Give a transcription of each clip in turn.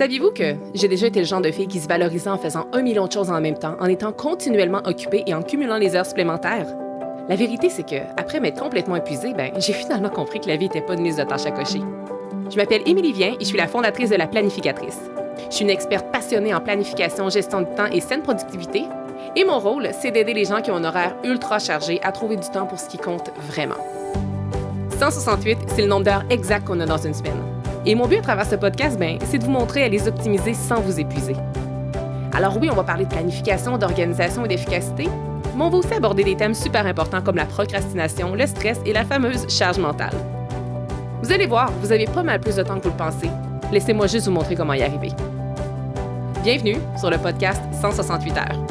Saviez-vous que j'ai déjà été le genre de fille qui se valorisait en faisant 1 million de choses en même temps, en étant continuellement occupée et en cumulant les heures supplémentaires? La vérité, c'est que, après m'être complètement épuisée, j'ai finalement compris que la vie n'était pas une liste de tâches à cocher. Je m'appelle Émilie Vien et je suis la fondatrice de La Planificatrice. Je suis une experte passionnée en planification, gestion du temps et saine productivité. Et mon rôle, c'est d'aider les gens qui ont un horaire ultra chargé à trouver du temps pour ce qui compte vraiment. 168, c'est le nombre d'heures exact qu'on a dans une semaine. Et mon but à travers ce podcast, c'est de vous montrer à les optimiser sans vous épuiser. Alors oui, on va parler de planification, d'organisation et d'efficacité, mais on va aussi aborder des thèmes super importants comme la procrastination, le stress et la fameuse charge mentale. Vous allez voir, vous avez pas mal plus de temps que vous le pensez. Laissez-moi juste vous montrer comment y arriver. Bienvenue sur le podcast 168 heures.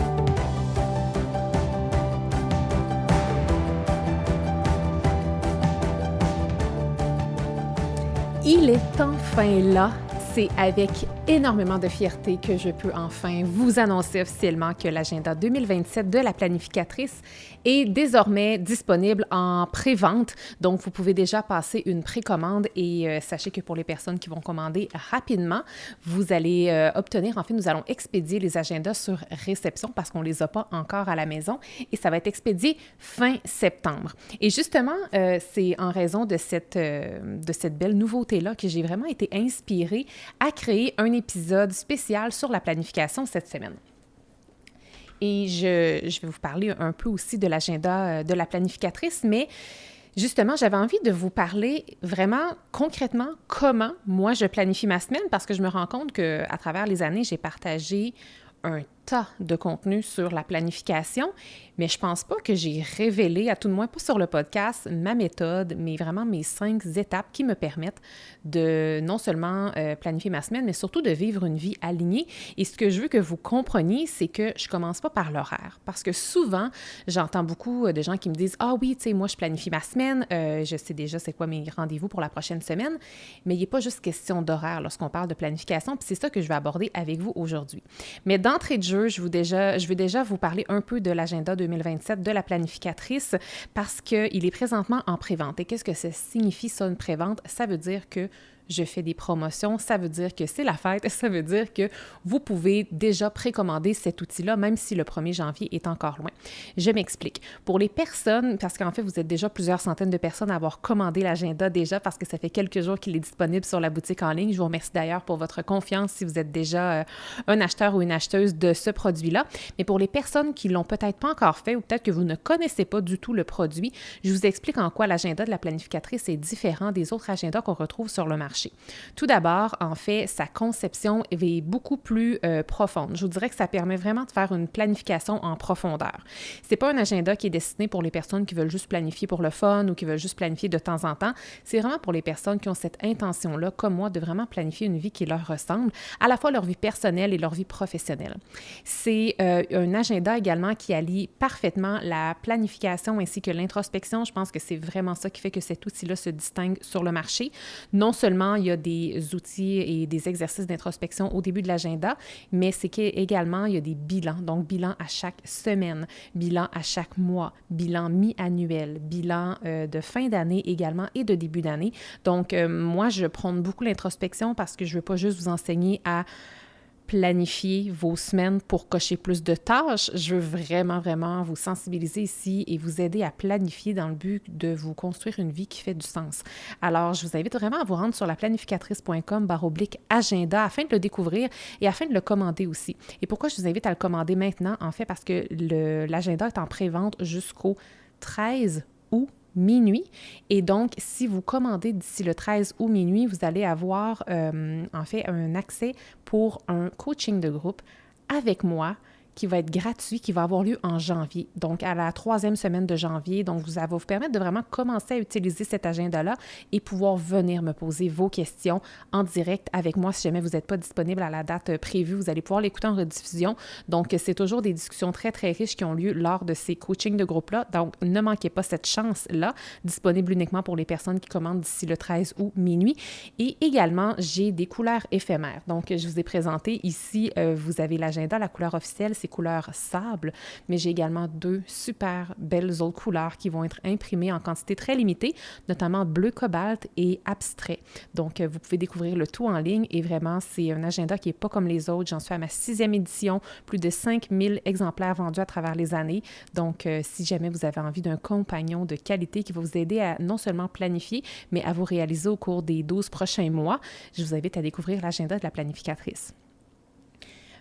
Il est enfin là. C'est avec énormément de fierté que je peux enfin vous annoncer officiellement que l'agenda 2027 de La Planificatrice est désormais disponible en pré-vente. Donc, vous pouvez déjà passer une précommande et sachez que pour les personnes qui vont commander rapidement, vous allez obtenir, nous allons expédier les agendas sur réception parce qu'on ne les a pas encore à la maison et ça va être expédié fin septembre. Et justement, c'est en raison de cette belle nouveauté-là que j'ai vraiment été inspirée à créer un épisode spécial sur la planification cette semaine. Et je vais vous parler un peu aussi de l'agenda de la planificatrice, mais justement, j'avais envie de vous parler vraiment concrètement comment moi je planifie ma semaine parce que je me rends compte qu'à travers les années, j'ai partagé un tas de contenu sur la planification, mais je pense pas que j'ai révélé, à tout le moins pas sur le podcast, ma méthode, mais vraiment mes 5 étapes qui me permettent de non seulement planifier ma semaine, mais surtout de vivre une vie alignée. Et ce que je veux que vous compreniez, c'est que je commence pas par l'horaire. Parce que souvent, j'entends beaucoup de gens qui me disent « Ah oui, tu sais, moi, je planifie ma semaine, je sais déjà c'est quoi mes rendez-vous pour la prochaine semaine. » Mais il n'est pas juste question d'horaire lorsqu'on parle de planification, puis c'est ça que je vais aborder avec vous aujourd'hui. Mais d'entrée de jeu, je veux déjà vous parler un peu de l'agenda 2027 de la planificatrice parce qu'il est présentement en pré-vente. Et qu'est-ce que ça signifie, ça, une pré-vente? Ça veut dire que je fais des promotions, ça veut dire que c'est la fête, ça veut dire que vous pouvez déjà précommander cet outil-là, même si le 1er janvier est encore loin. Je m'explique. Pour les personnes, parce qu'en fait, vous êtes déjà plusieurs centaines de personnes à avoir commandé l'agenda déjà parce que ça fait quelques jours qu'il est disponible sur la boutique en ligne. Je vous remercie d'ailleurs pour votre confiance si vous êtes déjà un acheteur ou une acheteuse de ce produit-là. Mais pour les personnes qui ne l'ont peut-être pas encore fait ou peut-être que vous ne connaissez pas du tout le produit, je vous explique en quoi l'agenda de la planificatrice est différent des autres agendas qu'on retrouve sur le marché. Tout d'abord, en fait, sa conception est beaucoup plus profonde. Je vous dirais que ça permet vraiment de faire une planification en profondeur. C'est pas un agenda qui est destiné pour les personnes qui veulent juste planifier pour le fun ou qui veulent juste planifier de temps en temps. C'est vraiment pour les personnes qui ont cette intention-là, comme moi, de vraiment planifier une vie qui leur ressemble, à la fois leur vie personnelle et leur vie professionnelle. C'est un agenda également qui allie parfaitement la planification ainsi que l'introspection. Je pense que c'est vraiment ça qui fait que cet outil-là se distingue sur le marché. Non seulement il y a des outils et des exercices d'introspection au début de l'agenda, mais c'est qu'également, il y a des bilans. Donc, bilan à chaque semaine, bilan à chaque mois, bilan mi-annuel, bilan de fin d'année également et de début d'année. Donc, moi, je prône beaucoup l'introspection parce que je ne veux pas juste vous enseigner à planifier vos semaines pour cocher plus de tâches. Je veux vraiment vous sensibiliser ici et vous aider à planifier dans le but de vous construire une vie qui fait du sens. Alors, je vous invite vraiment à vous rendre sur laplanificatrice.com/agenda afin de le découvrir et afin de le commander aussi. Et pourquoi je vous invite à le commander maintenant? En fait, parce que l'agenda est en pré-vente jusqu'au 13 août minuit. Et donc, si vous commandez d'ici le 13 août minuit, vous allez avoir un accès pour un coaching de groupe avec moi qui va être gratuit, qui va avoir lieu en janvier, donc à la 3e semaine de janvier. Donc, ça va vous permettre de vraiment commencer à utiliser cet agenda-là et pouvoir venir me poser vos questions en direct avec moi. Si jamais vous n'êtes pas disponible à la date prévue, vous allez pouvoir l'écouter en rediffusion. Donc, c'est toujours des discussions très riches qui ont lieu lors de ces coachings de groupe-là. Donc, ne manquez pas cette chance-là, disponible uniquement pour les personnes qui commandent d'ici le 13 août minuit. Et également, j'ai des couleurs éphémères. Donc, je vous ai présenté ici, vous avez l'agenda, la couleur officielle, c'est couleur sable, mais j'ai également 2 super belles autres couleurs qui vont être imprimées en quantité très limitée, notamment bleu cobalt et abstrait. Donc, vous pouvez découvrir le tout en ligne et vraiment, c'est un agenda qui n'est pas comme les autres. J'en suis à ma 6e édition, plus de 5000 exemplaires vendus à travers les années. Donc, si jamais vous avez envie d'un compagnon de qualité qui va vous aider à non seulement planifier, mais à vous réaliser au cours des 12 prochains mois, je vous invite à découvrir l'agenda de la planificatrice.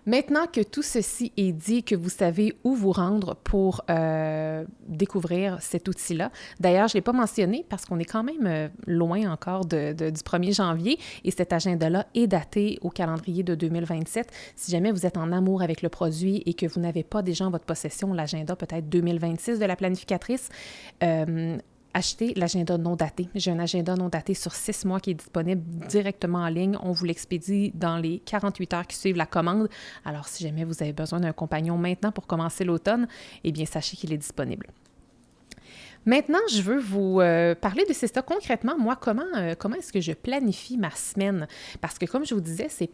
Maintenant que tout ceci est dit, que vous savez où vous rendre pour découvrir cet outil-là, d'ailleurs, je ne l'ai pas mentionné parce qu'on est quand même loin encore du 1er janvier et cet agenda-là est daté au calendrier de 2027. Si jamais vous êtes en amour avec le produit et que vous n'avez pas déjà en votre possession l'agenda peut-être 2026 de la planificatrice, achetez l'agenda non daté. J'ai un agenda non daté sur 6 mois qui est disponible directement en ligne. On vous l'expédie dans les 48 heures qui suivent la commande. Alors, si jamais vous avez besoin d'un compagnon maintenant pour commencer l'automne, eh bien, sachez qu'il est disponible. Maintenant, je veux vous parler de ça concrètement. Moi, comment est-ce que je planifie ma semaine? Parce que, comme je vous disais, c'est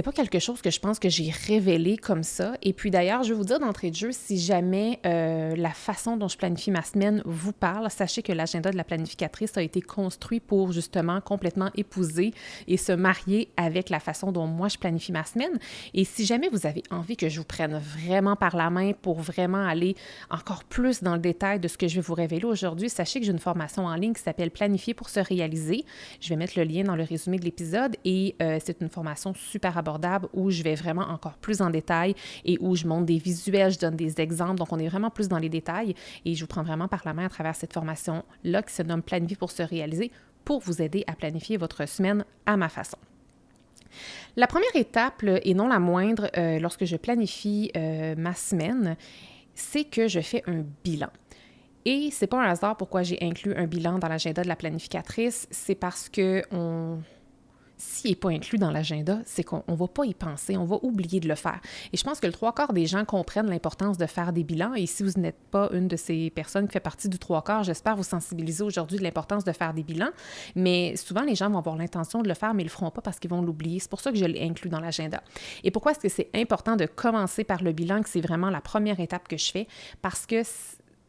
pas quelque chose que je pense que j'ai révélé comme ça. Et puis d'ailleurs, je vais vous dire d'entrée de jeu, si jamais la façon dont je planifie ma semaine vous parle, sachez que l'agenda de la planificatrice a été construit pour justement complètement épouser et se marier avec la façon dont moi je planifie ma semaine. Et si jamais vous avez envie que je vous prenne vraiment par la main pour vraiment aller encore plus dans le détail de ce que je vais vous révéler aujourd'hui, sachez que j'ai une formation en ligne qui s'appelle Planifier pour se réaliser. Je vais mettre le lien dans le résumé de l'épisode et c'est une formation super abordable où je vais vraiment encore plus en détail et où je montre des visuels, je donne des exemples. Donc, on est vraiment plus dans les détails et je vous prends vraiment par la main à travers cette formation-là qui se nomme Planifier pour se réaliser pour vous aider à planifier votre semaine à ma façon. La première étape, et non la moindre, lorsque je planifie ma semaine, c'est que je fais un bilan. Et c'est pas un hasard pourquoi j'ai inclus un bilan dans l'agenda de la planificatrice, c'est parce que s'il n'est pas inclus dans l'agenda, c'est qu'on ne va pas y penser, on va oublier de le faire. Et je pense que le 3/4 des gens comprennent l'importance de faire des bilans. Et si vous n'êtes pas une de ces personnes qui fait partie du 3/4, j'espère vous sensibiliser aujourd'hui de l'importance de faire des bilans. Mais souvent, les gens vont avoir l'intention de le faire, mais ils ne le feront pas parce qu'ils vont l'oublier. C'est pour ça que je l'ai inclus dans l'agenda. Et pourquoi est-ce que c'est important de commencer par le bilan, que c'est vraiment la première étape que je fais? Parce que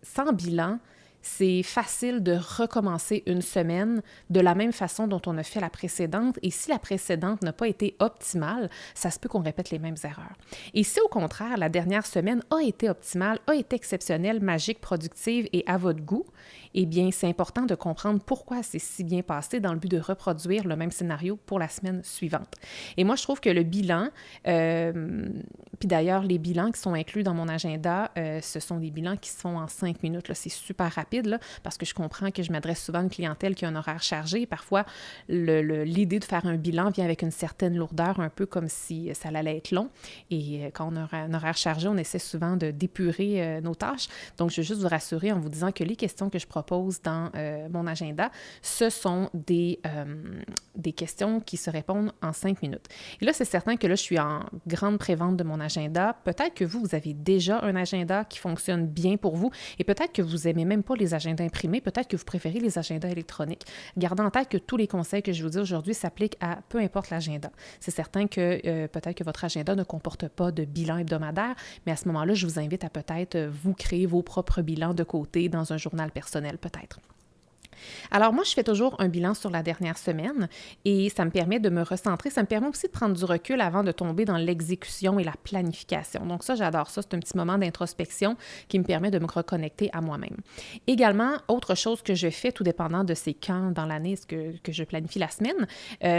sans bilan, c'est facile de recommencer une semaine de la même façon dont on a fait la précédente. Et si la précédente n'a pas été optimale, ça se peut qu'on répète les mêmes erreurs. Et si au contraire, la dernière semaine a été optimale, a été exceptionnelle, magique, productive et à votre goût, eh bien, c'est important de comprendre pourquoi c'est si bien passé dans le but de reproduire le même scénario pour la semaine suivante. Et moi, je trouve que le bilan, puis d'ailleurs, les bilans qui sont inclus dans mon agenda, ce sont des bilans qui se font en 5 minutes. Là, c'est super rapide, là, parce que je comprends que je m'adresse souvent à une clientèle qui a un horaire chargé. Parfois, l'idée de faire un bilan vient avec une certaine lourdeur, un peu comme si ça allait être long. Et quand on a un horaire chargé, on essaie souvent d'épurer nos tâches. Donc, je veux juste vous rassurer en vous disant que les questions que je propose dans mon agenda, ce sont des questions qui se répondent en 5 minutes. Et là, c'est certain que là, je suis en grande prévente de mon agenda. Peut-être que vous avez déjà un agenda qui fonctionne bien pour vous et peut-être que vous n'aimez même pas les agendas imprimés, peut-être que vous préférez les agendas électroniques. Gardez en tête que tous les conseils que je vous dis aujourd'hui s'appliquent à peu importe l'agenda. C'est certain que peut-être que votre agenda ne comporte pas de bilan hebdomadaire, mais à ce moment-là, je vous invite à peut-être vous créer vos propres bilans de côté dans un journal personnel peut-être. Alors moi, je fais toujours un bilan sur la dernière semaine et ça me permet de me recentrer. Ça me permet aussi de prendre du recul avant de tomber dans l'exécution et la planification. Donc ça, j'adore ça. C'est un petit moment d'introspection qui me permet de me reconnecter à moi-même. Également, autre chose que je fais, tout dépendant de ces quand dans l'année que je planifie la semaine,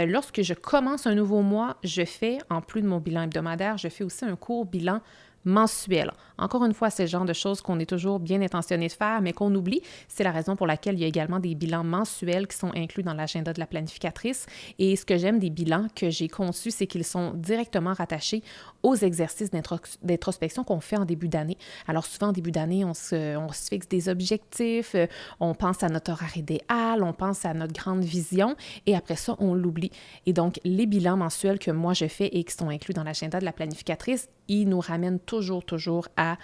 lorsque je commence un nouveau mois, je fais, en plus de mon bilan hebdomadaire, je fais aussi un court bilan mensuel. Encore une fois, c'est le genre de choses qu'on est toujours bien intentionné de faire, mais qu'on oublie. C'est la raison pour laquelle il y a également des bilans mensuels qui sont inclus dans l'agenda de la planificatrice. Et ce que j'aime des bilans que j'ai conçus, c'est qu'ils sont directement rattachés aux exercices d'introspection qu'on fait en début d'année. Alors souvent, en début d'année, on se fixe des objectifs, on pense à notre horaire idéal, on pense à notre grande vision, et après ça, on l'oublie. Et donc, les bilans mensuels que moi je fais et qui sont inclus dans l'agenda de la planificatrice, ils nous ramènent toujours à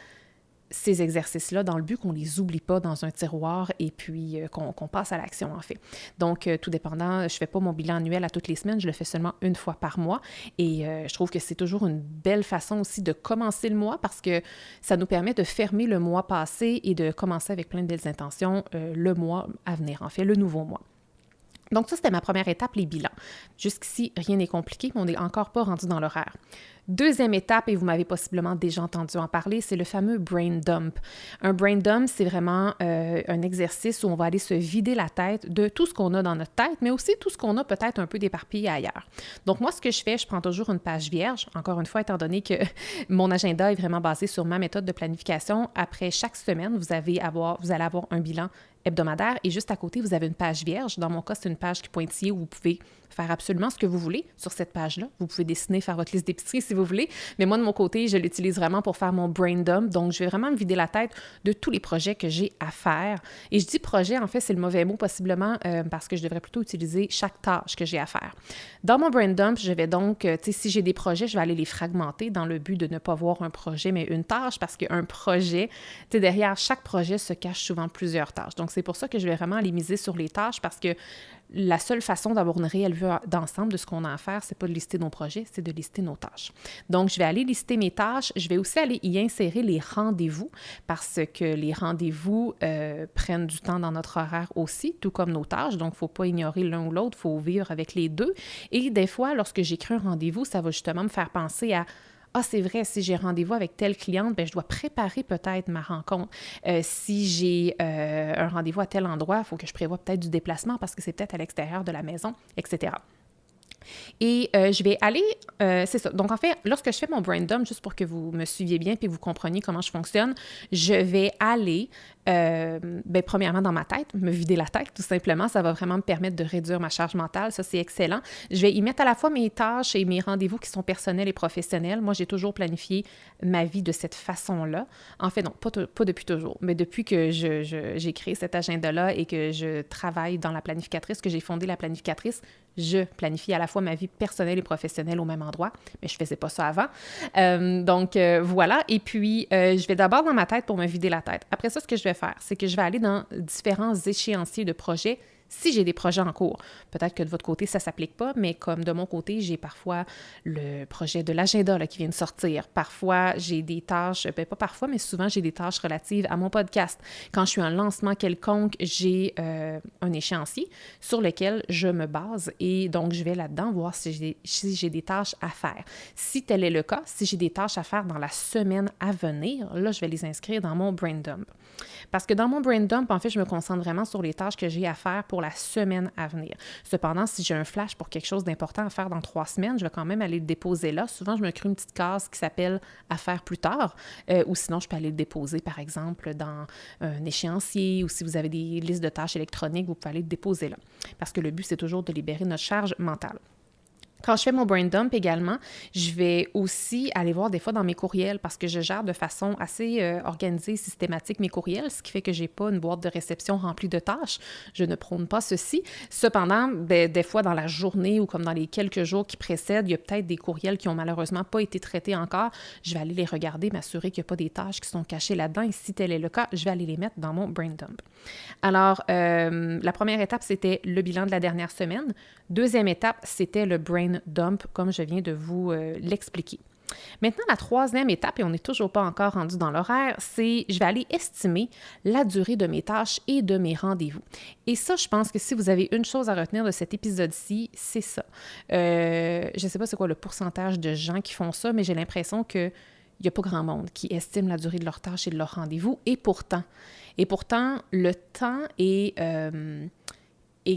ces exercices-là dans le but qu'on les oublie pas dans un tiroir et puis qu'on passe à l'action, en fait. Donc, tout dépendant, je fais pas mon bilan annuel à toutes les semaines, je le fais seulement une fois par mois et je trouve que c'est toujours une belle façon aussi de commencer le mois parce que ça nous permet de fermer le mois passé et de commencer avec plein de belles intentions le mois à venir, en fait, le nouveau mois. Donc ça, c'était ma première étape, les bilans. Jusqu'ici, rien n'est compliqué, mais on n'est encore pas rendu dans l'horaire. Deuxième étape, et vous m'avez possiblement déjà entendu en parler, c'est le fameux brain dump. Un brain dump, c'est vraiment un exercice où on va aller se vider la tête de tout ce qu'on a dans notre tête, mais aussi tout ce qu'on a peut-être un peu d'éparpillé ailleurs. Donc moi, ce que je fais, je prends toujours une page vierge, encore une fois, étant donné que mon agenda est vraiment basé sur ma méthode de planification. Après chaque semaine, vous allez avoir un bilan hebdomadaire et juste à côté, vous avez une page vierge. Dans mon cas, c'est une page qui est pointillée où vous pouvez faire absolument ce que vous voulez sur cette page-là. Vous pouvez dessiner, faire votre liste d'épicerie si vous voulez, mais moi, de mon côté, je l'utilise vraiment pour faire mon brain dump. Donc, je vais vraiment me vider la tête de tous les projets que j'ai à faire. Et je dis projet, en fait, c'est le mauvais mot possiblement parce que je devrais plutôt utiliser chaque tâche que j'ai à faire. Dans mon brain dump, je vais donc, tu sais, si j'ai des projets, je vais aller les fragmenter dans le but de ne pas voir un projet, mais une tâche, parce qu'un projet, tu sais, derrière chaque projet se cachent souvent plusieurs tâches. Donc, c'est pour ça que je vais vraiment aller miser sur les tâches parce que la seule façon d'avoir une réelle vue d'ensemble de ce qu'on a à faire, c'est pas de lister nos projets, c'est de lister nos tâches. Donc, je vais aller lister mes tâches. Je vais aussi aller y insérer les rendez-vous parce que les rendez-vous prennent du temps dans notre horaire aussi, tout comme nos tâches. Donc, il ne faut pas ignorer l'un ou l'autre, il faut vivre avec les deux. Et des fois, lorsque j'écris un rendez-vous, ça va justement me faire penser à ah, c'est vrai, si j'ai rendez-vous avec telle cliente, bien, je dois préparer peut-être ma rencontre. Si j'ai un rendez-vous à tel endroit, il faut que je prévoie peut-être du déplacement parce que c'est peut-être à l'extérieur de la maison, etc. Et je vais aller, c'est ça. Donc, en fait, lorsque je fais mon brain dump, juste pour que vous me suiviez bien et que vous compreniez comment je fonctionne, je vais aller, premièrement, dans ma tête, me vider la tête, tout simplement. Ça va vraiment me permettre de réduire ma charge mentale. Ça, c'est excellent. Je vais y mettre à la fois mes tâches et mes rendez-vous qui sont personnels et professionnels. Moi, j'ai toujours planifié ma vie de cette façon-là. En fait, non, pas depuis toujours, mais depuis que j'ai créé cet agenda-là et que je travaille dans la planificatrice, que j'ai fondé la planificatrice, je planifie à la fois ma vie personnelle et professionnelle au même endroit, mais je ne faisais pas ça avant. Donc, voilà. Et puis, je vais d'abord dans ma tête pour me vider la tête. Après ça, ce que je vais faire, c'est que je vais aller dans différents échéanciers de projets si j'ai des projets en cours. Peut-être que de votre côté, ça ne s'applique pas, mais comme de mon côté, j'ai parfois le projet de l'agenda là, qui vient de sortir. Parfois, j'ai des tâches, pas parfois, mais souvent, j'ai des tâches relatives à mon podcast. Quand je suis en lancement quelconque, j'ai un échéancier sur lequel je me base et donc, je vais là-dedans voir si j'ai des tâches à faire. Si tel est le cas, si j'ai des tâches à faire dans la semaine à venir, là, je vais les inscrire dans mon brain dump. Parce que dans mon brain dump, en fait, je me concentre vraiment sur les tâches que j'ai à faire pour la semaine à venir. Cependant, si j'ai un flash pour quelque chose d'important à faire dans 3 semaines, je vais quand même aller le déposer là. Souvent, je me crée une petite case qui s'appelle « à faire plus tard » ou sinon, je peux aller le déposer, par exemple, dans un échéancier ou si vous avez des listes de tâches électroniques, vous pouvez aller le déposer là. Parce que le but, c'est toujours de libérer notre charge mentale. Quand je fais mon brain dump également, je vais aussi aller voir des fois dans mes courriels parce que je gère de façon assez organisée, systématique mes courriels, ce qui fait que je n'ai pas une boîte de réception remplie de tâches. Je ne prône pas ceci. Cependant, des fois dans la journée ou comme dans les quelques jours qui précèdent, il y a peut-être des courriels qui n'ont malheureusement pas été traités encore. Je vais aller les regarder, m'assurer qu'il n'y a pas des tâches qui sont cachées là-dedans et si tel est le cas, je vais aller les mettre dans mon brain dump. Alors, la première étape, c'était le bilan de la dernière semaine. Deuxième étape, c'était le brain dump, comme je viens de vous l'expliquer. Maintenant, la troisième étape, et on n'est toujours pas encore rendu dans l'horaire, c'est je vais aller estimer la durée de mes tâches et de mes rendez-vous. Et ça, je pense que si vous avez une chose à retenir de cet épisode-ci, c'est ça. Je ne sais pas c'est quoi le pourcentage de gens qui font ça, mais j'ai l'impression qu'il n'y a pas grand monde qui estime la durée de leurs tâches et de leurs rendez-vous. Et pourtant, le temps est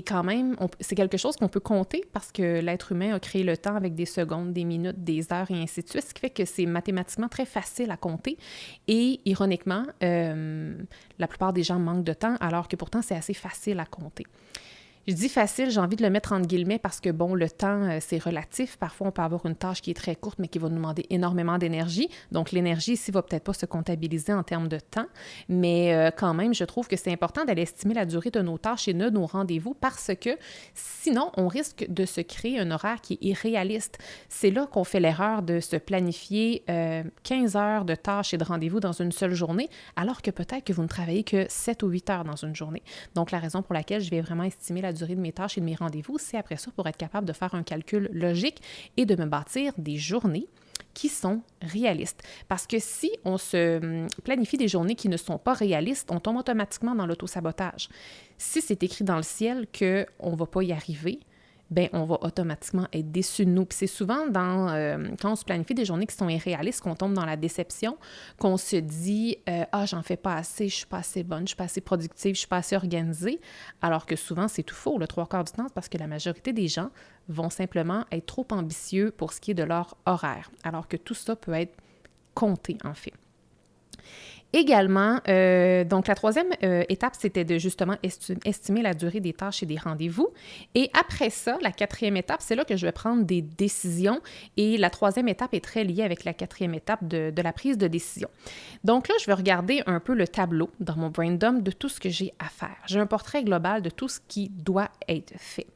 quand même, c'est quelque chose qu'on peut compter parce que l'être humain a créé le temps avec des secondes, des minutes, des heures et ainsi de suite, ce qui fait que c'est mathématiquement très facile à compter. Et ironiquement, la plupart des gens manquent de temps alors que pourtant c'est assez facile à compter. Je dis facile, j'ai envie de le mettre entre guillemets parce que, bon, le temps, c'est relatif. Parfois, on peut avoir une tâche qui est très courte, mais qui va nous demander énormément d'énergie. Donc, l'énergie ici va peut-être pas se comptabiliser en termes de temps, mais quand même, je trouve que c'est important d'aller estimer la durée de nos tâches et de nos rendez-vous parce que sinon, on risque de se créer un horaire qui est irréaliste. C'est là qu'on fait l'erreur de se planifier 15 heures de tâches et de rendez-vous dans une seule journée, alors que peut-être que vous ne travaillez que 7 ou 8 heures dans une journée. Donc, la raison pour laquelle je vais vraiment estimer la durée de mes tâches et de mes rendez-vous, c'est après ça pour être capable de faire un calcul logique et de me bâtir des journées qui sont réalistes. Parce que si on se planifie des journées qui ne sont pas réalistes, on tombe automatiquement dans l'autosabotage. Si c'est écrit dans le ciel qu'on ne va pas y arriver, ben on va automatiquement être déçu de nous. Puis c'est souvent quand on se planifie des journées qui sont irréalistes qu'on tombe dans la déception, qu'on se dit « Ah, j'en fais pas assez, je suis pas assez bonne, je suis pas assez productive, je suis pas assez organisée », alors que souvent c'est tout faux, le 3/4 du temps, c'est parce que la majorité des gens vont simplement être trop ambitieux pour ce qui est de leur horaire, alors que tout ça peut être compté en fait. Également, donc la troisième étape, c'était de justement estimer la durée des tâches et des rendez-vous. Et après ça, la quatrième étape, c'est là que je vais prendre des décisions. Et la troisième étape est très liée avec la quatrième étape de la prise de décision. Donc là, je vais regarder un peu le tableau dans mon brain dump de tout ce que j'ai à faire. J'ai un portrait global de tout ce qui doit être fait.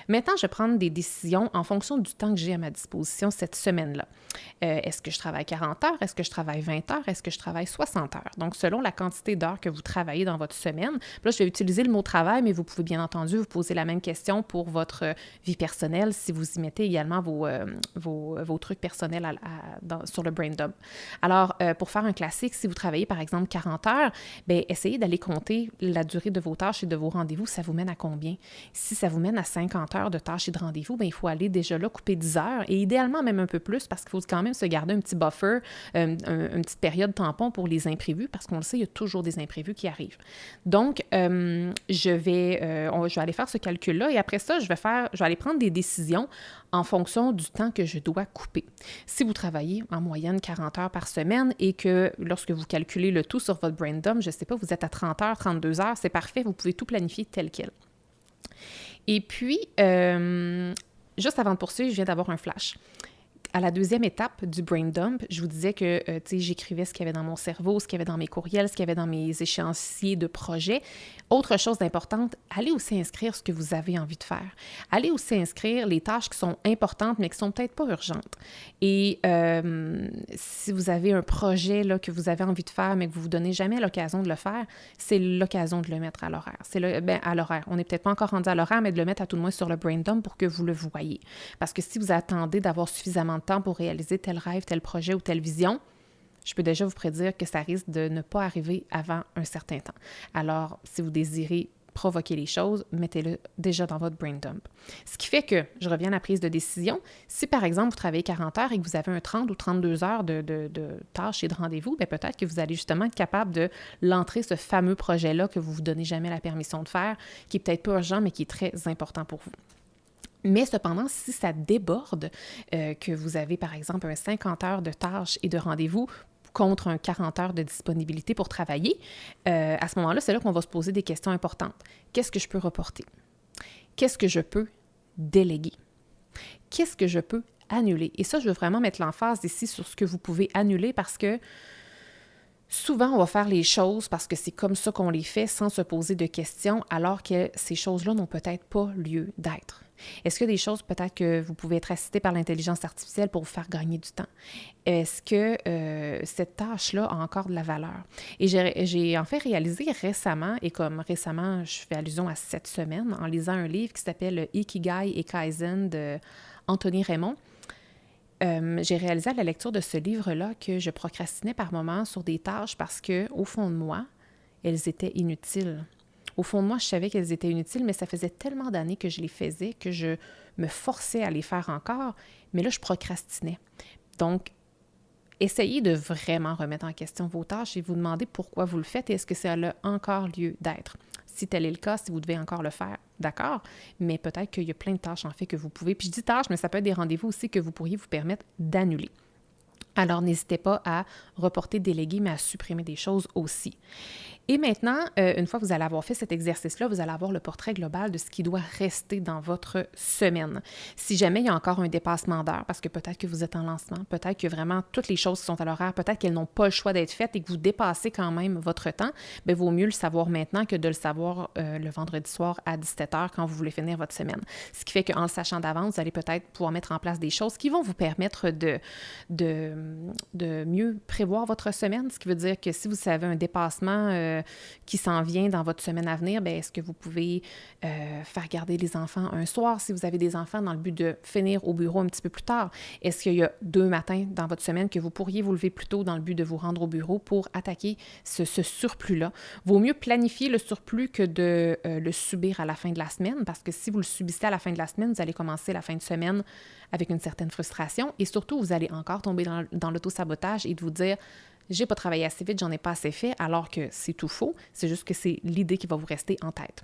Maintenant, je vais prendre des décisions en fonction du temps que j'ai à ma disposition cette semaine-là. Est-ce que je travaille 40 heures? Est-ce que je travaille 20 heures? Est-ce que je travaille 60 heures? Donc, selon la quantité d'heures que vous travaillez dans votre semaine, là, je vais utiliser le mot travail, mais vous pouvez bien entendu vous poser la même question pour votre vie personnelle si vous y mettez également vos trucs personnels sur le brain dump. Alors, pour faire un classique, si vous travaillez par exemple 40 heures, bien, essayez d'aller compter la durée de vos tâches et de vos rendez-vous. Ça vous mène à combien? Si ça vous mène à 50 heures de tâches et de rendez-vous, bien, il faut aller déjà là couper 10 heures et idéalement même un peu plus parce qu'il faut quand même se garder un petit buffer, une petite période tampon pour les imprévus parce qu'on le sait, il y a toujours des imprévus qui arrivent. Donc, je vais aller faire ce calcul-là et après ça, je vais aller prendre des décisions en fonction du temps que je dois couper. Si vous travaillez en moyenne 40 heures par semaine et que lorsque vous calculez le tout sur votre brain dump, je ne sais pas, vous êtes à 30 heures, 32 heures, c'est parfait, vous pouvez tout planifier tel quel. Et puis, juste avant de poursuivre, je viens d'avoir un flash. À la deuxième étape du brain dump, je vous disais que j'écrivais ce qu'il y avait dans mon cerveau, ce qu'il y avait dans mes courriels, ce qu'il y avait dans mes échéanciers de projets. Autre chose d'importante, allez aussi inscrire ce que vous avez envie de faire. Allez aussi inscrire les tâches qui sont importantes, mais qui sont peut-être pas urgentes. Et si vous avez un projet là, que vous avez envie de faire, mais que vous ne vous donnez jamais l'occasion de le faire, c'est l'occasion de le mettre à l'horaire. À l'horaire. On n'est peut-être pas encore rendu à l'horaire, mais de le mettre à tout le moins sur le brain dump pour que vous le voyez. Parce que si vous attendez d'avoir suffisamment de temps pour réaliser tel rêve, tel projet ou telle vision, je peux déjà vous prédire que ça risque de ne pas arriver avant un certain temps. Alors, si vous désirez provoquer les choses, mettez-le déjà dans votre brain dump. Ce qui fait que, je reviens à la prise de décision, si par exemple vous travaillez 40 heures et que vous avez un 30 ou 32 heures de tâches et de rendez-vous, bien peut-être que vous allez justement être capable de l'entrer, ce fameux projet-là que vous ne vous donnez jamais la permission de faire, qui est peut-être pas urgent, mais qui est très important pour vous. Mais cependant, si ça déborde, que vous avez par exemple un 50 heures de tâches et de rendez-vous contre un 40 heures de disponibilité pour travailler, à ce moment-là, c'est là qu'on va se poser des questions importantes. Qu'est-ce que je peux reporter? Qu'est-ce que je peux déléguer? Qu'est-ce que je peux annuler? Et ça, je veux vraiment mettre l'emphase ici sur ce que vous pouvez annuler parce que souvent, on va faire les choses parce que c'est comme ça qu'on les fait sans se poser de questions alors que ces choses-là n'ont peut-être pas lieu d'être. Est-ce qu'il y a des choses peut-être que vous pouvez être assisté par l'intelligence artificielle pour vous faire gagner du temps? Est-ce que cette tâche-là a encore de la valeur? Et j'ai en fait réalisé récemment, et comme récemment, je fais allusion à cette semaine, en lisant un livre qui s'appelle « Ikigai et Kaizen » de Anthony Raymond. J'ai réalisé à la lecture de ce livre-là que je procrastinais par moments sur des tâches parce que, au fond de moi, elles étaient inutiles. Au fond de moi, je savais qu'elles étaient inutiles, mais ça faisait tellement d'années que je les faisais que je me forçais à les faire encore, mais là, je procrastinais. Donc, essayez de vraiment remettre en question vos tâches et vous demander pourquoi vous le faites et est-ce que ça a encore lieu d'être. Si tel est le cas, si vous devez encore le faire, d'accord, mais peut-être qu'il y a plein de tâches en fait que vous pouvez, puis je dis tâches, mais ça peut être des rendez-vous aussi que vous pourriez vous permettre d'annuler. Alors, n'hésitez pas à reporter, déléguer, mais à supprimer des choses aussi. Et maintenant, une fois que vous allez avoir fait cet exercice-là, vous allez avoir le portrait global de ce qui doit rester dans votre semaine. Si jamais il y a encore un dépassement d'heures, parce que peut-être que vous êtes en lancement, peut-être que vraiment toutes les choses qui sont à l'horaire, peut-être qu'elles n'ont pas le choix d'être faites et que vous dépassez quand même votre temps, bien, vaut mieux le savoir maintenant que de le savoir le vendredi soir à 17h quand vous voulez finir votre semaine. Ce qui fait qu'en le sachant d'avance, vous allez peut-être pouvoir mettre en place des choses qui vont vous permettre de mieux prévoir votre semaine, ce qui veut dire que si vous savez un dépassement qui s'en vient dans votre semaine à venir, bien, est-ce que vous pouvez faire garder les enfants un soir si vous avez des enfants dans le but de finir au bureau un petit peu plus tard? Est-ce qu'il y a 2 matins dans votre semaine que vous pourriez vous lever plus tôt dans le but de vous rendre au bureau pour attaquer ce surplus-là? Vaut mieux planifier le surplus que de le subir à la fin de la semaine, parce que si vous le subissez à la fin de la semaine, vous allez commencer la fin de semaine avec une certaine frustration et surtout, vous allez encore tomber dans l'auto-sabotage et de vous dire « j'ai pas travaillé assez vite, j'en ai pas assez fait », alors que c'est tout faux, c'est juste que c'est l'idée qui va vous rester en tête.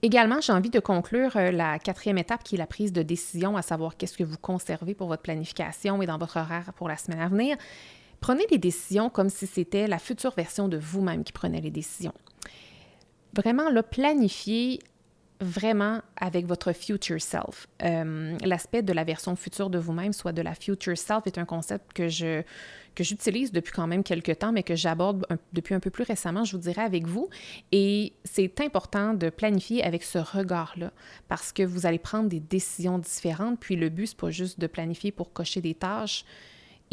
Également, j'ai envie de conclure la 4e étape qui est la prise de décision, à savoir qu'est-ce que vous conservez pour votre planification et dans votre horaire pour la semaine à venir. Prenez des décisions comme si c'était la future version de vous-même qui prenait les décisions. Vraiment, là, planifiez vraiment avec votre future self. L'aspect de la version future de vous-même, soit de la future self, est un concept que j'utilise depuis quand même quelques temps, mais que j'aborde depuis un peu plus récemment, je vous dirais, avec vous. Et c'est important de planifier avec ce regard-là, parce que vous allez prendre des décisions différentes, puis le but, c'est pas juste de planifier pour cocher des tâches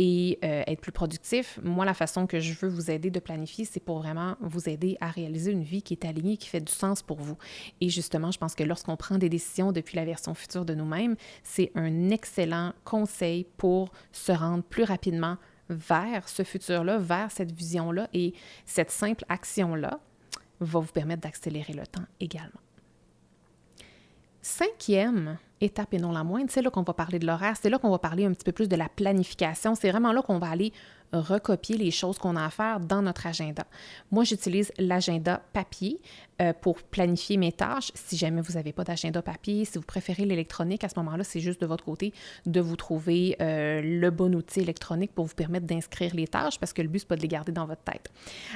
et être plus productif. Moi, la façon que je veux vous aider de planifier, c'est pour vraiment vous aider à réaliser une vie qui est alignée, qui fait du sens pour vous. Et justement, je pense que lorsqu'on prend des décisions depuis la version future de nous-mêmes, c'est un excellent conseil pour se rendre plus rapidement vers ce futur-là, vers cette vision-là, et cette simple action-là va vous permettre d'accélérer le temps également. 5e étape et non la moindre, c'est là qu'on va parler de l'horaire, c'est là qu'on va parler un petit peu plus de la planification, c'est vraiment là qu'on va aller recopier les choses qu'on a à faire dans notre agenda. Moi, j'utilise l'agenda papier pour planifier mes tâches. Si jamais vous n'avez pas d'agenda papier, si vous préférez l'électronique, à ce moment-là, c'est juste de votre côté de vous trouver le bon outil électronique pour vous permettre d'inscrire les tâches, parce que le but, c'est pas de les garder dans votre tête.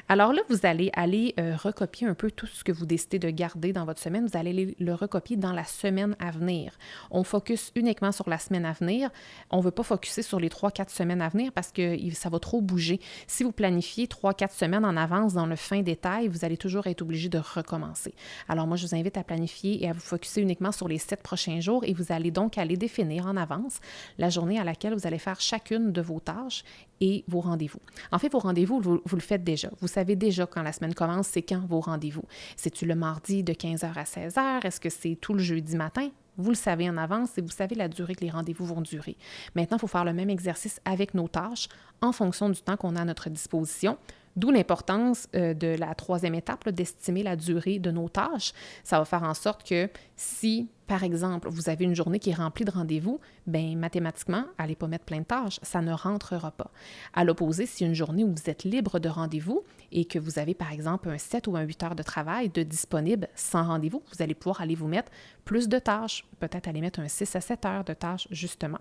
Alors là, vous allez aller recopier un peu tout ce que vous décidez de garder dans votre semaine. Vous allez le recopier dans la semaine à venir. On focus uniquement sur la semaine à venir. On ne veut pas focuser sur les 3-4 semaines à venir parce que ça va trop bouger. Si vous planifiez 3-4 semaines en avance dans le fin détail, vous allez toujours être obligé de recommencer. Alors moi, je vous invite à planifier et à vous focuser uniquement sur les 7 prochains jours et vous allez donc aller définir en avance la journée à laquelle vous allez faire chacune de vos tâches et vos rendez-vous. En fait, vos rendez-vous, vous le faites déjà. Vous savez déjà quand la semaine commence, c'est quand vos rendez-vous. C'est-tu le mardi de 15h à 16h? Est-ce que c'est tout le jeudi matin? Vous le savez en avance et vous savez la durée que les rendez-vous vont durer. Maintenant, il faut faire le même exercice avec nos tâches en fonction du temps qu'on a à notre disposition. D'où l'importance de la 3e étape, d'estimer la durée de nos tâches. Ça va faire en sorte que si, par exemple, vous avez une journée qui est remplie de rendez-vous, bien, mathématiquement, allez pas mettre plein de tâches, ça ne rentrera pas. À l'opposé, si une journée où vous êtes libre de rendez-vous et que vous avez, par exemple, un 7 ou un 8 heures de travail de disponible sans rendez-vous, vous allez pouvoir aller vous mettre plus de tâches, peut-être aller mettre un 6 à 7 heures de tâches, justement.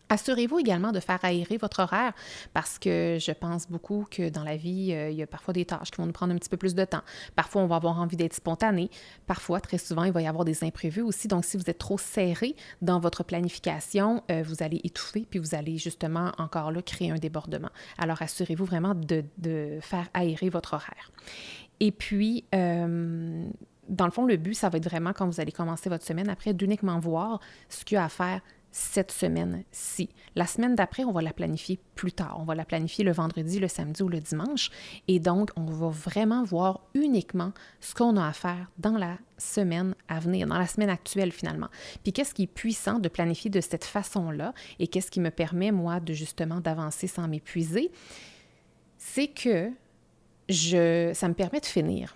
Assurez-vous également de faire aérer votre horaire parce que je pense beaucoup que dans la vie, il y a parfois des tâches qui vont nous prendre un petit peu plus de temps. Parfois, on va avoir envie d'être spontané. Parfois, très souvent, il va y avoir des imprévus aussi. Donc, si vous êtes trop serré dans votre planification, vous allez étouffer puis vous allez justement encore là créer un débordement. Alors, assurez-vous vraiment de faire aérer votre horaire. Et puis, dans le fond, le but, ça va être vraiment quand vous allez commencer votre semaine après d'uniquement voir ce qu'il y a à faire cette semaine-ci. La semaine d'après, on va la planifier plus tard. On va la planifier le vendredi, le samedi ou le dimanche. Et donc, on va vraiment voir uniquement ce qu'on a à faire dans la semaine à venir, dans la semaine actuelle finalement. Puis qu'est-ce qui est puissant de planifier de cette façon-là et qu'est-ce qui me permet, moi, de justement d'avancer sans m'épuiser? C'est que ça me permet de finir.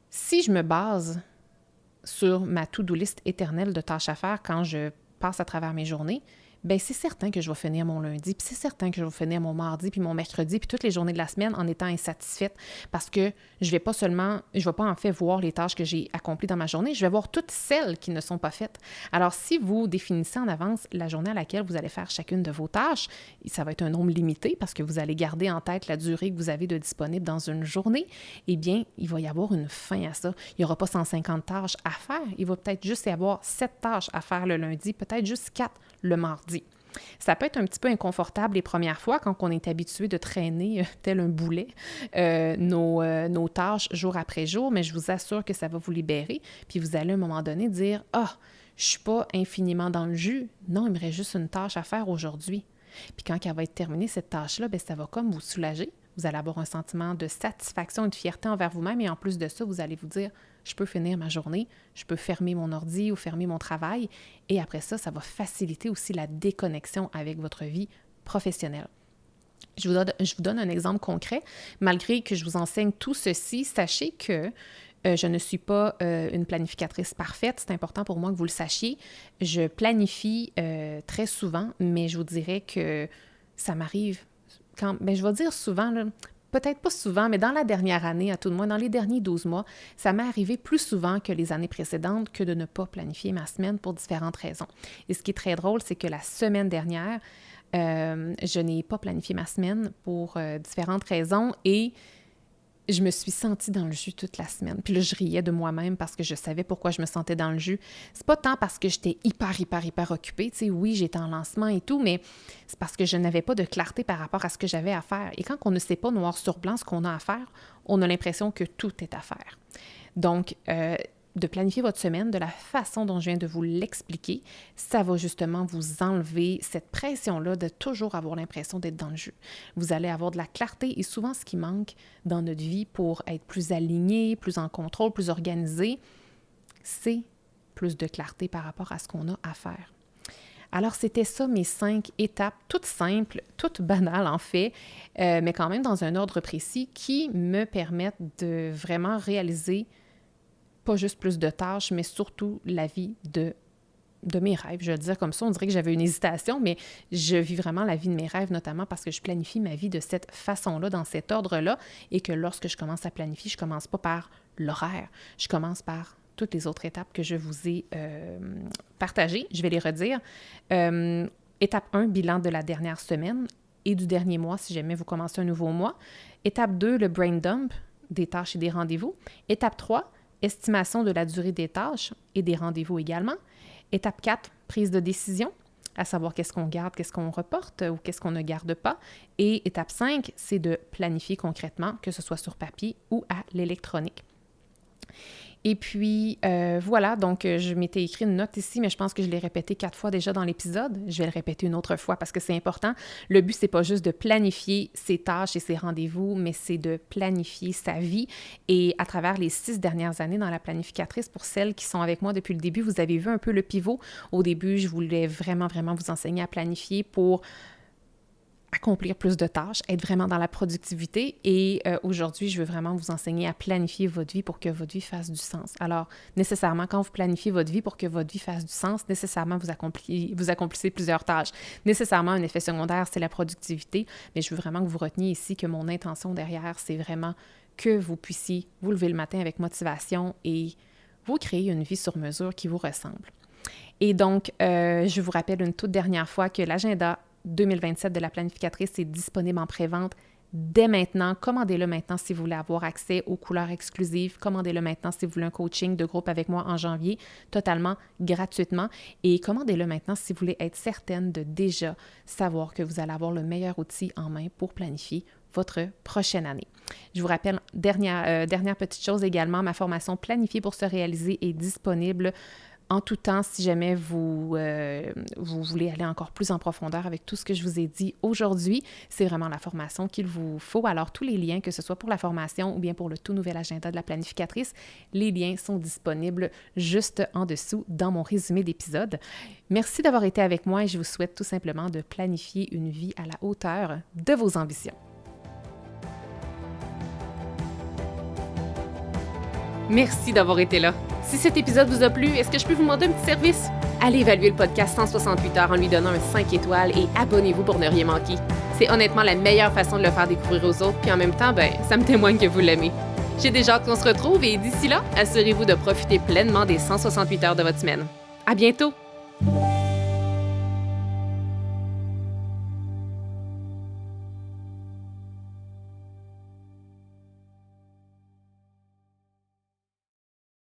Si je me base sur ma to-do list éternelle de tâches à faire quand je passe à travers mes journées, bien, c'est certain que je vais finir mon lundi, puis c'est certain que je vais finir mon mardi, puis mon mercredi, puis toutes les journées de la semaine en étant insatisfaite parce que je vais pas en fait voir les tâches que j'ai accomplies dans ma journée, je vais voir toutes celles qui ne sont pas faites. Alors, si vous définissez en avance la journée à laquelle vous allez faire chacune de vos tâches, ça va être un nombre limité parce que vous allez garder en tête la durée que vous avez de disponible dans une journée, eh bien, il va y avoir une fin à ça. Il n'y aura pas 150 tâches à faire, il va peut-être juste y avoir 7 tâches à faire le lundi, peut-être juste 4 le mardi. Ça peut être un petit peu inconfortable les premières fois quand on est habitué de traîner tel un boulet nos tâches jour après jour, mais je vous assure que ça va vous libérer. Puis vous allez à un moment donné dire « Ah, je ne suis pas infiniment dans le jus. Non, il me reste juste une tâche à faire aujourd'hui. » Puis quand elle va être terminée, cette tâche-là, bien, ça va comme vous soulager. Vous allez avoir un sentiment de satisfaction et de fierté envers vous-même. Et en plus de ça, vous allez vous dire « Je peux finir ma journée, je peux fermer mon ordi ou fermer mon travail. » Et après ça, ça va faciliter aussi la déconnexion avec votre vie professionnelle. Je vous donne un exemple concret. Malgré que je vous enseigne tout ceci, sachez que je ne suis pas une planificatrice parfaite. C'est important pour moi que vous le sachiez. Je planifie très souvent, mais je vous dirais que ça m'arrive je vais dire souvent, là, peut-être pas souvent, mais dans la dernière année, à tout le moins, dans les derniers 12 mois, ça m'est arrivé plus souvent que les années précédentes que de ne pas planifier ma semaine pour différentes raisons. Et ce qui est très drôle, c'est que la semaine dernière, je n'ai pas planifié ma semaine pour différentes raisons et je me suis sentie dans le jus toute la semaine. Puis là, je riais de moi-même parce que je savais pourquoi je me sentais dans le jus. C'est pas tant parce que j'étais hyper occupée. Tu sais, oui, j'étais en lancement et tout, mais c'est parce que je n'avais pas de clarté par rapport à ce que j'avais à faire. Et quand on ne sait pas noir sur blanc ce qu'on a à faire, on a l'impression que tout est à faire. Donc, de planifier votre semaine de la façon dont je viens de vous l'expliquer, ça va justement vous enlever cette pression-là de toujours avoir l'impression d'être dans le jus. Vous allez avoir de la clarté et souvent ce qui manque dans notre vie pour être plus aligné, plus en contrôle, plus organisé, c'est plus de clarté par rapport à ce qu'on a à faire. Alors, c'était ça mes 5 étapes, toutes simples, toutes banales en fait, mais quand même dans un ordre précis qui me permettent de vraiment réaliser pas juste plus de tâches, mais surtout la vie de mes rêves. Je vais le dire comme ça, on dirait que j'avais une hésitation, mais je vis vraiment la vie de mes rêves, notamment parce que je planifie ma vie de cette façon-là, dans cet ordre-là, et que lorsque je commence à planifier, je ne commence pas par l'horaire, je commence par toutes les autres étapes que je vous ai partagées. Je vais les redire. Étape 1, bilan de la dernière semaine et du dernier mois, si jamais vous commencez un nouveau mois. Étape 2, le brain dump, des tâches et des rendez-vous. Étape 3, estimation de la durée des tâches et des rendez-vous également. Étape 4, prise de décision, à savoir qu'est-ce qu'on garde, qu'est-ce qu'on reporte ou qu'est-ce qu'on ne garde pas. Et étape 5, c'est de planifier concrètement, que ce soit sur papier ou à l'électronique. Et puis, voilà, donc je m'étais écrit une note ici, mais je pense que je l'ai répété 4 fois déjà dans l'épisode. Je vais le répéter une autre fois parce que c'est important. Le but, c'est pas juste de planifier ses tâches et ses rendez-vous, mais c'est de planifier sa vie. Et à travers les 6 dernières années dans la planificatrice, pour celles qui sont avec moi depuis le début, vous avez vu un peu le pivot. Au début, je voulais vraiment vous enseigner à planifier pour accomplir plus de tâches, être vraiment dans la productivité et aujourd'hui, je veux vraiment vous enseigner à planifier votre vie pour que votre vie fasse du sens. Alors, nécessairement, quand vous planifiez votre vie pour que votre vie fasse du sens, nécessairement, vous accomplissez plusieurs tâches. Nécessairement, un effet secondaire, c'est la productivité, mais je veux vraiment que vous reteniez ici que mon intention derrière, c'est vraiment que vous puissiez vous lever le matin avec motivation et vous créer une vie sur mesure qui vous ressemble. Et donc, je vous rappelle une toute dernière fois que l'agenda 2027 de la planificatrice est disponible en pré-vente dès maintenant. Commandez-le maintenant si vous voulez avoir accès aux couleurs exclusives. Commandez-le maintenant si vous voulez un coaching de groupe avec moi en janvier, totalement gratuitement. Et commandez-le maintenant si vous voulez être certaine de déjà savoir que vous allez avoir le meilleur outil en main pour planifier votre prochaine année. Je vous rappelle, dernière petite chose également, ma formation Planifier pour se réaliser est disponible en tout temps, si jamais vous voulez aller encore plus en profondeur avec tout ce que je vous ai dit aujourd'hui, c'est vraiment la formation qu'il vous faut. Alors, tous les liens, que ce soit pour la formation ou bien pour le tout nouvel agenda de la planificatrice, les liens sont disponibles juste en dessous dans mon résumé d'épisode. Merci d'avoir été avec moi et je vous souhaite tout simplement de planifier une vie à la hauteur de vos ambitions. Merci d'avoir été là. Si cet épisode vous a plu, est-ce que je peux vous demander un petit service? Allez évaluer le podcast 168 heures en lui donnant un 5 étoiles et abonnez-vous pour ne rien manquer. C'est honnêtement la meilleure façon de le faire découvrir aux autres, puis en même temps, ça me témoigne que vous l'aimez. J'ai déjà hâte qu'on se retrouve et d'ici là, assurez-vous de profiter pleinement des 168 heures de votre semaine. À bientôt!